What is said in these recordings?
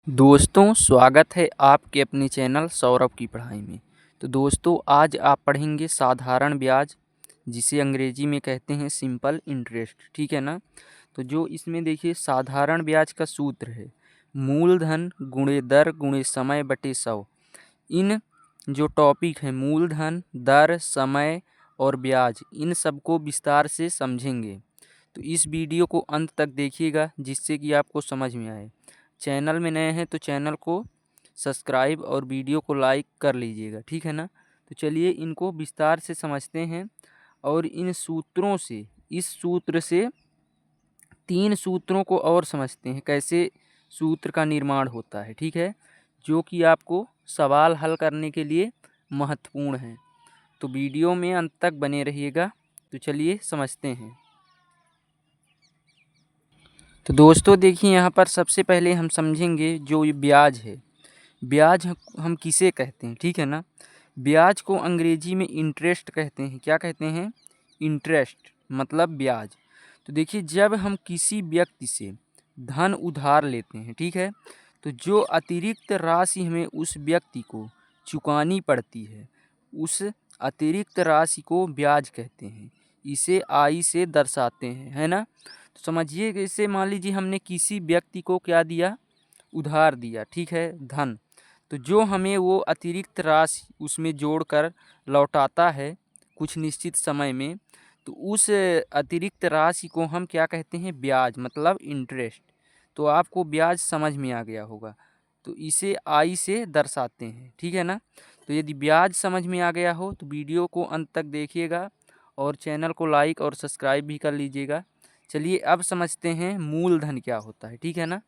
दोस्तों स्वागत है आपके अपने चैनल सौरभ की पढ़ाई में। तो दोस्तों आज आप पढ़ेंगे साधारण ब्याज, जिसे अंग्रेजी में कहते हैं सिंपल इंटरेस्ट। ठीक है ना। तो जो इसमें देखिए साधारण ब्याज का सूत्र है मूलधन गुणे दर गुणे समय बटे 100। इन जो टॉपिक है मूलधन, दर, समय और ब्याज, इन सबको विस्तार से समझेंगे। तो इस वीडियो को अंत तक देखिएगा जिससे कि आपको समझ में आए। चैनल में नए हैं तो चैनल को सब्सक्राइब और वीडियो को लाइक कर लीजिएगा, ठीक है ना। तो चलिए इनको विस्तार से समझते हैं और इन सूत्रों से, इस सूत्र से 3 सूत्रों को और समझते हैं कैसे सूत्र का निर्माण होता है, ठीक है, जो कि आपको सवाल हल करने के लिए महत्वपूर्ण है। तो वीडियो में अंत तक बने रहिएगा। तो चलिए समझते हैं। तो दोस्तों देखिए यहाँ पर सबसे पहले हम समझेंगे जो ये ब्याज है। ब्याज हम किसे कहते हैं, ठीक है ना। ब्याज को अंग्रेजी में इंटरेस्ट कहते हैं। क्या कहते हैं? इंटरेस्ट मतलब ब्याज। तो देखिए जब हम किसी व्यक्ति से धन उधार लेते हैं, ठीक है, तो जो अतिरिक्त राशि हमें उस व्यक्ति को चुकानी पड़ती है, उस अतिरिक्त राशि को ब्याज कहते हैं। इसे आई से दर्शाते हैं, है ना। तो समझिए कि इसे मान लीजिए हमने किसी व्यक्ति को क्या दिया, उधार दिया, ठीक है, धन। तो जो हमें वो अतिरिक्त राशि उसमें जोड़कर लौटाता है कुछ निश्चित समय में, तो उस अतिरिक्त राशि को हम क्या कहते हैं? ब्याज मतलब इंटरेस्ट। तो आपको ब्याज समझ में आ गया होगा। तो इसे आई से दर्शाते हैं, ठीक है ना। तो यदि ब्याज समझ में आ गया हो तो वीडियो को अंत तक देखिएगा और चैनल को लाइक और सब्सक्राइब भी कर लीजिएगा। चलिए अब समझते हैं मूलधन क्या होता है, ठीक है ना।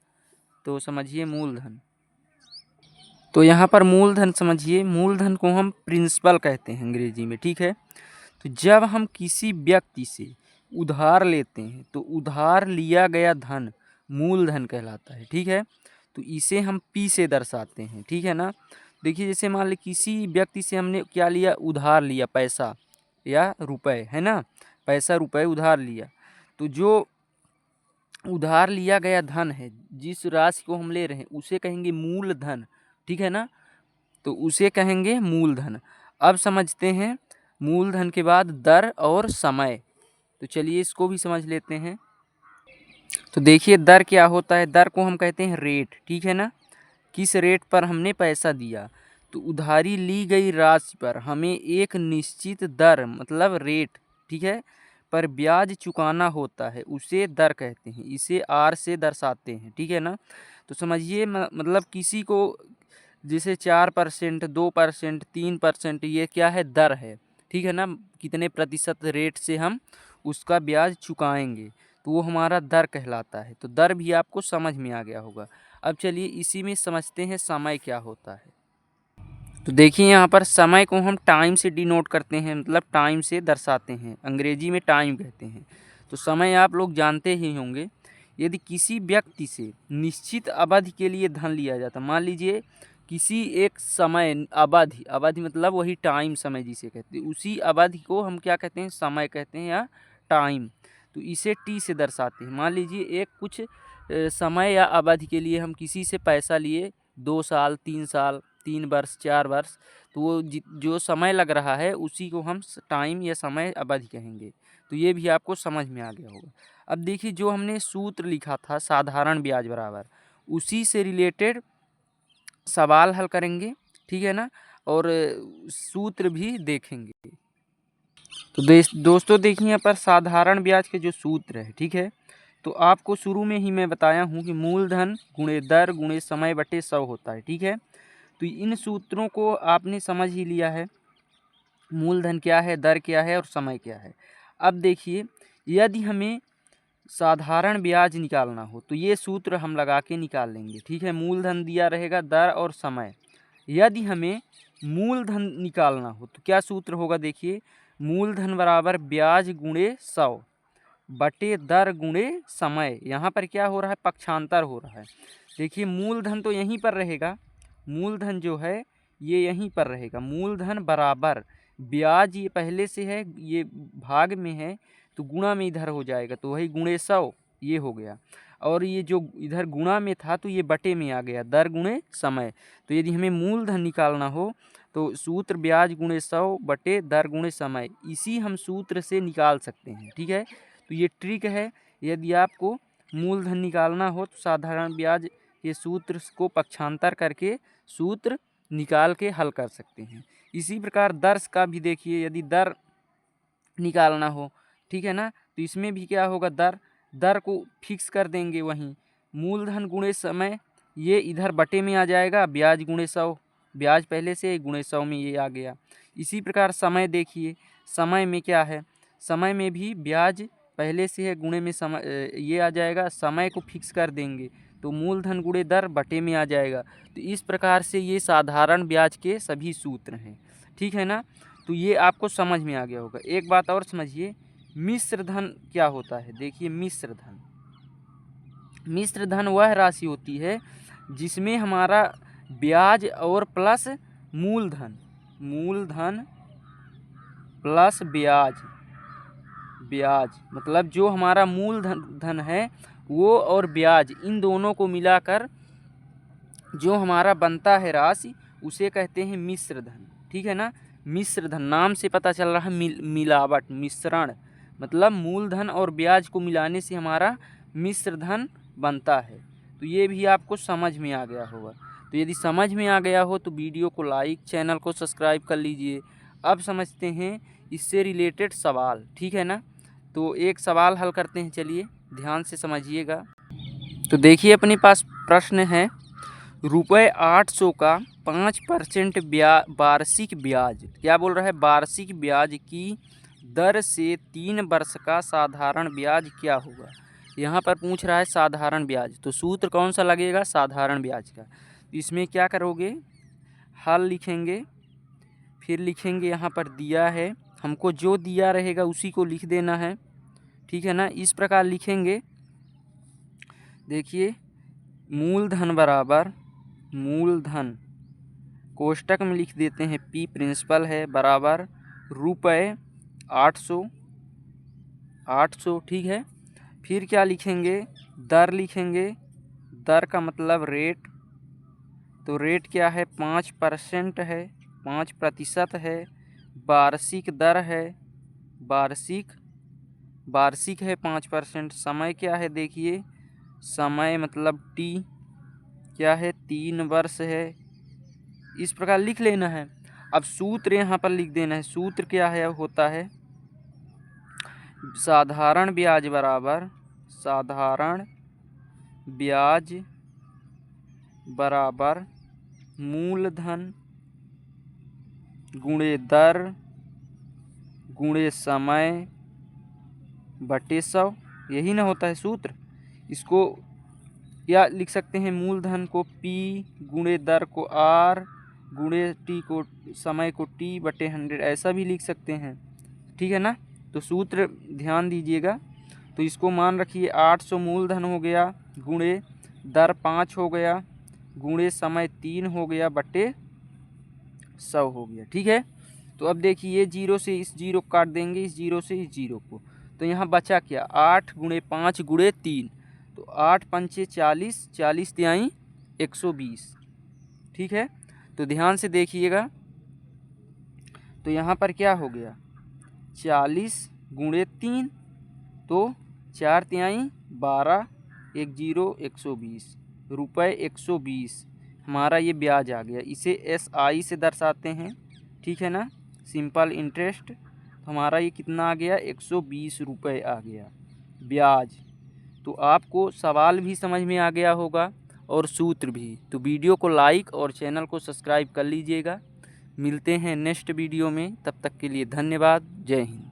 तो समझिए मूलधन। तो यहाँ पर मूलधन समझिए, मूलधन को हम प्रिंसिपल कहते हैं अंग्रेजी में, ठीक है। तो जब हम किसी व्यक्ति से उधार लेते हैं तो उधार लिया गया धन मूलधन कहलाता है, ठीक है। तो इसे हम पी से दर्शाते हैं, ठीक है ना। देखिए जैसे मान ली किसी व्यक्ति से हमने क्या लिया, उधार लिया, पैसा या रुपए, है ना, पैसा रुपए उधार लिया। तो जो उधार लिया गया धन है, जिस राशि को हम ले रहे हैं, उसे कहेंगे मूलधन, ठीक है ना। तो उसे कहेंगे मूलधन। अब समझते हैं मूलधन के बाद दर और समय। तो चलिए इसको भी समझ लेते हैं। तो देखिए दर क्या होता है। दर को हम कहते हैं रेट, ठीक है ना। किस रेट पर हमने पैसा दिया, तो उधारी ली गई राशि पर हमें एक निश्चित दर मतलब रेट, ठीक है, पर ब्याज चुकाना होता है, उसे दर कहते हैं। इसे आर से दर्शाते हैं, ठीक है ना। तो समझिए मतलब किसी को जैसे 4%, 2%, 3%, ये क्या है? दर है, ठीक है ना। कितने प्रतिशत रेट से हम उसका ब्याज चुकाएंगे, तो वो हमारा दर कहलाता है। तो दर भी आपको समझ में आ गया होगा। अब चलिए इसी में समझते हैं समय क्या होता है। तो देखिए यहाँ पर समय को हम टाइम से डिनोट करते हैं, मतलब टाइम से दर्शाते हैं, अंग्रेजी में टाइम कहते हैं। तो समय आप लोग जानते ही होंगे। यदि किसी व्यक्ति से निश्चित अवधि के लिए धन लिया जाता, मान लीजिए किसी एक समय अवधि, अवधि मतलब वही टाइम, समय जिसे कहते हैं, उसी अवधि को हम क्या कहते हैं? समय कहते हैं या टाइम। तो इसे टी से दर्शाते हैं। मान लीजिए एक कुछ समय या अवधि के लिए हम किसी से पैसा लिए, 2 साल, 3 साल, 3 वर्ष, 4 वर्ष, तो वो जो समय लग रहा है उसी को हम टाइम या समय अवधि कहेंगे। तो ये भी आपको समझ में आ गया होगा। अब देखिए जो हमने सूत्र लिखा था साधारण ब्याज बराबर, उसी से रिलेटेड सवाल हल करेंगे, ठीक है ना, और सूत्र भी देखेंगे। तो दोस्तों देखिए यहाँ पर साधारण ब्याज के जो सूत्र है, ठीक है, तो आपको शुरू में ही मैं बताया हूँ कि मूलधन गुणे दर गुणे समय बटे 100 होता है, ठीक है। तो इन सूत्रों को आपने समझ ही लिया है, मूलधन क्या है, दर क्या है और समय क्या है। अब देखिए यदि हमें साधारण ब्याज निकालना हो तो ये सूत्र हम लगा के निकाल लेंगे, ठीक है। मूलधन दिया रहेगा, दर और समय। यदि हमें मूलधन निकालना हो तो क्या सूत्र होगा? देखिए मूलधन बराबर ब्याज गुणे 100 बटे दर गुणे समय। यहाँ पर क्या हो रहा है? पक्षांतर हो रहा है। देखिए मूलधन तो यहीं पर रहेगा, मूलधन जो है ये यहीं पर रहेगा। मूलधन बराबर ब्याज, ये पहले से है, ये भाग में है, तो गुणा में इधर हो जाएगा, तो वही गुणे 100 ये हो गया। और ये जो इधर गुणा में था तो ये बटे में आ गया, दर गुणे समय। तो यदि हमें मूलधन निकालना हो तो सूत्र ब्याज गुणे 100 बटे दर गुणे समय, इसी हम सूत्र से निकाल सकते हैं। ठीक है, तो ये ट्रिक है। यदि आपको मूलधन निकालना हो तो साधारण ब्याज के सूत्र को पक्षांतर करके सूत्र निकाल के हल कर सकते हैं। इसी प्रकार दर का भी देखिए, यदि दर निकालना हो, ठीक है ना, तो इसमें भी क्या होगा, दर को फिक्स कर देंगे वहीं, मूलधन गुणे समय, ये इधर बटे में आ जाएगा, ब्याज गुणे 100, ब्याज पहले से गुणे 100 में ये आ गया। इसी प्रकार समय देखिए, समय में क्या है, समय में भी ब्याज पहले से है, गुणे में समय ये आ जाएगा, समय को फिक्स कर देंगे तो मूलधन गुणे दर बटे में आ जाएगा। तो इस प्रकार से ये साधारण ब्याज के सभी सूत्र हैं। ठीक है ना, तो ये आपको समझ में आ गया होगा। एक बात और समझिए, मिश्र धन क्या होता है। देखिए मिश्र धन वह राशि होती है जिसमें हमारा ब्याज और प्लस मूलधन प्लस ब्याज मतलब जो हमारा धन है वो और ब्याज, इन दोनों को मिलाकर जो हमारा बनता है राशि उसे कहते हैं मिश्र धन। ठीक है ना, मिश्र धन नाम से पता चल रहा है मिलावट, मिश्रण, मतलब मूलधन और ब्याज को मिलाने से हमारा मिश्र धन बनता है। तो ये भी आपको समझ में आ गया होगा। तो यदि समझ में आ गया हो तो वीडियो को लाइक, चैनल को सब्सक्राइब कर लीजिए। अब समझते हैं इससे रिलेटेड सवाल। ठीक है ना, तो एक सवाल हल करते हैं, चलिए ध्यान से समझिएगा। तो देखिए अपने पास प्रश्न है, ₹800 का 5% वार्षिक ब्याज, क्या बोल रहा है, वार्षिक ब्याज की दर से 3 वर्ष का साधारण ब्याज क्या होगा। यहाँ पर पूछ रहा है साधारण ब्याज, तो सूत्र कौन सा लगेगा, साधारण ब्याज का। इसमें क्या करोगे, हल लिखेंगे, फिर लिखेंगे यहाँ पर दिया है, हमको जो दिया रहेगा उसी को लिख देना है। ठीक है ना, इस प्रकार लिखेंगे। देखिए मूलधन बराबर मूलधन कोष्टक में लिख देते हैं, P प्रिंसिपल है, बराबर ₹800। ठीक है, फिर क्या लिखेंगे, दर लिखेंगे, दर का मतलब रेट, तो रेट क्या है, 5% है, 5% है, वार्षिक दर है, वार्षिक है 5%। समय क्या है, देखिए समय मतलब T क्या है, 3 वर्ष है, इस प्रकार लिख लेना है। अब सूत्र यहाँ पर लिख देना है, सूत्र क्या है, होता है साधारण ब्याज बराबर मूलधन गुणे दर गुणे समय बटे 100, यही ना होता है सूत्र। इसको या लिख सकते हैं, मूलधन को P, गुणे दर को R, गुणे T को समय को T बटे 100, ऐसा भी लिख सकते हैं। ठीक है ना, तो सूत्र ध्यान दीजिएगा। तो इसको मान रखिए 800 मूलधन हो गया, गुणे दर 5 हो गया, गुणे समय 3 हो गया, बटे 100 हो गया। ठीक है, तो अब देखिए 0 से इस 0 को काट देंगे, इस 0 से इस 0 को, तो यहाँ बचा क्या, 8 गुणे 5 गुणे 3, तो 8 पंचे 40, 40 तिहाई 120। ठीक है, तो ध्यान से देखिएगा, तो यहाँ पर क्या हो गया, 40 गुणे 3, तो 4 तिहाई 12, 10 120 रुपये 120 हमारा ये ब्याज आ गया। इसे SI से दर्शाते हैं। ठीक है ना, सिंपल इंटरेस्ट। तो हमारा ये कितना आ गया, 120 रुपये आ गया ब्याज। तो आपको सवाल भी समझ में आ गया होगा और सूत्र भी। तो वीडियो को लाइक और चैनल को सब्सक्राइब कर लीजिएगा। मिलते हैं नेक्स्ट वीडियो में, तब तक के लिए धन्यवाद। जय हिंद।